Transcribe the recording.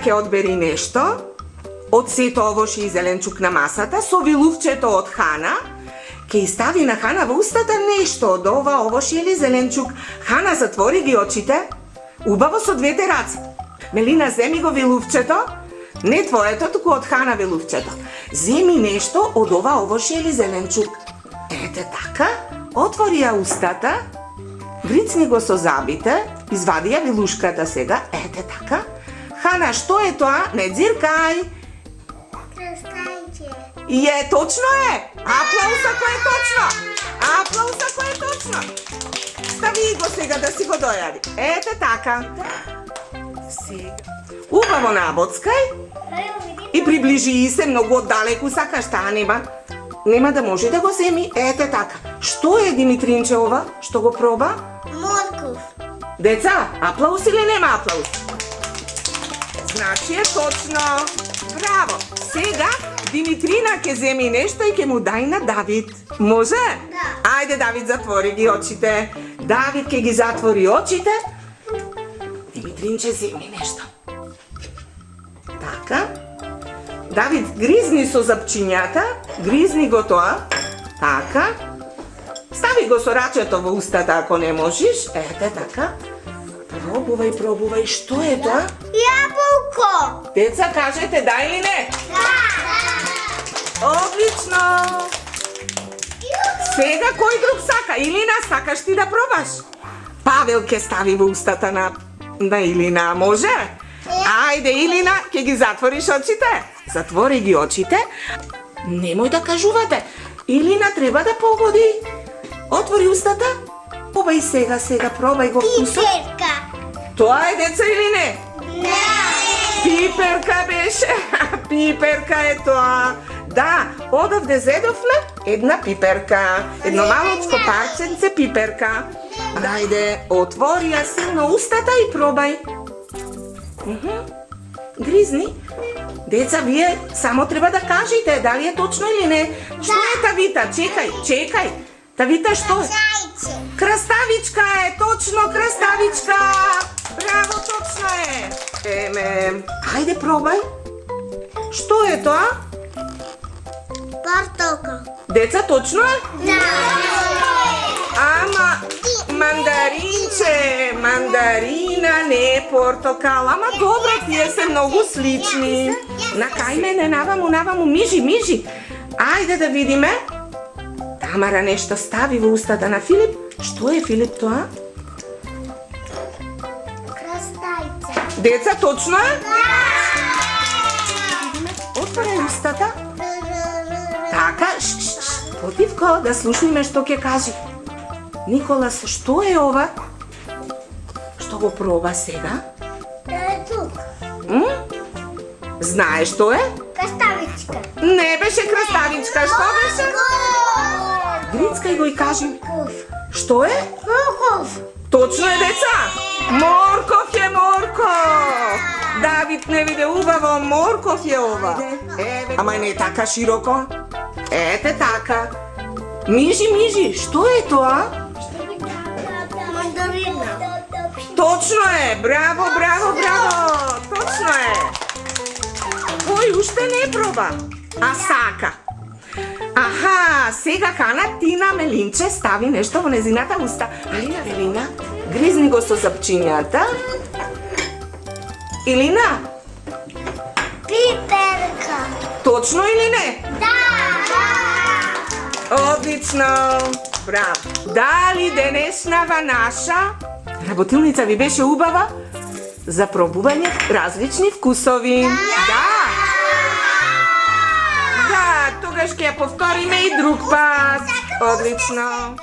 ќе одбери нешто од сето овошје и зеленчук на масата, со вилувчето од Хана, ќе стави на Хана во устата нешто од ова овошје или зеленчук. Хана, затвори ги очите, убаво со двете раце. Мелина, земи го вилувчето, не твоето, туку од Хана вилувчето. Земи нешто од ова овошје или зеленчук. Ете така, отвори ја устата, врицни го со забите, извади ја вилушката сега, ете така. Хана, што е тоа? Не дзиркај. Крстајче. Е, точно е! Аплауз ако е точно! Аплауз ако е точно! Стави го сега да си го дојади. Ете така. Сега. Убаво набоцкај и приближи и се многу оддалеку, сакаш таа нема да може да го земи. Ете така. Што е, Димитринче, ова? Што го проба? Морков. Деца, аплауз или нема аплауз? Значи е точно. Браво! Сега Димитрина ќе земи нешто и ќе му дај на Давид. Може? Да. Ајде, Давид, затвори ги очите. Давид ќе ги затвори очите. Димитринче, земи нешто. Така. Давид, гризни со запчињата. Гризни го тоа. Така. Стави го со рачето во устата ако не можеш. Ете така. Пробувај, пробувај. Што е тоа? Јаболко. Деца, кажете да или не? Да. Одлично! Сега кој друг сака? Илина, сакаш ти да пробаш? Павел ќе стави во устата на Илина, може? Ајде, Илина, ќе ги затвориш очите? Затвори ги очите. Немој да кажувате. Илина треба да погоди. Отвори устата. Пробај сега, пробај го вкусот. Пиперка. Тоа е, деца, или не? Да. Пиперка беше. Пиперка е тоа. Да, одавде зедовме една пиперка. Едно малочко парченце пиперка. Дајде, отвори ја силно устата и пробај. Гризни. Деца, вие само треба да кажете дали е точно или не. Што е Тавита? Чекај. Тавита, што е? Краставица. Краставичка е, точно краставичка. Браво, точно е. Ајде пробај. Што е тоа? Портокал. Деца, точно е? Да. Ама мандаринче, мандарина, не портокал. Ама добро, тие се многу слични. Накај мене, наваму, мижи. Ајде да видиме. Тамара нешто стави во устата на Филип. Што е, Филип, тоа? Краставица. Деца, точно е? Отворај устата. Така, потивко, да слушниме што ќе кажи. Николас, што е ова? Што го проба сега? Е тук. Знаеш што е? Краставичка. Не беше краставичка, што беше? Грицкај го и кажи. Морков. Што е? Морков. Точно е, деца! Морков е морков! Давид не виде убаво, морков е ова. Ама не така широко. Ете така. Мижи, што е тоа? Мандарина. Точно е! Браво! Точно е! Кој уште не проба, а сака. Аха, сега Хана ти на Мелинче стави нешто во незината уста. Илина, гризни го со запчињата. Илина, Пиперка. точно или не? Да. Одлично! Браво! Дали денешнава наша работилница ви беше убава за пробување различни вкусови? Да! Да, тогаш ќе ја повториме и друг пат. Одлично!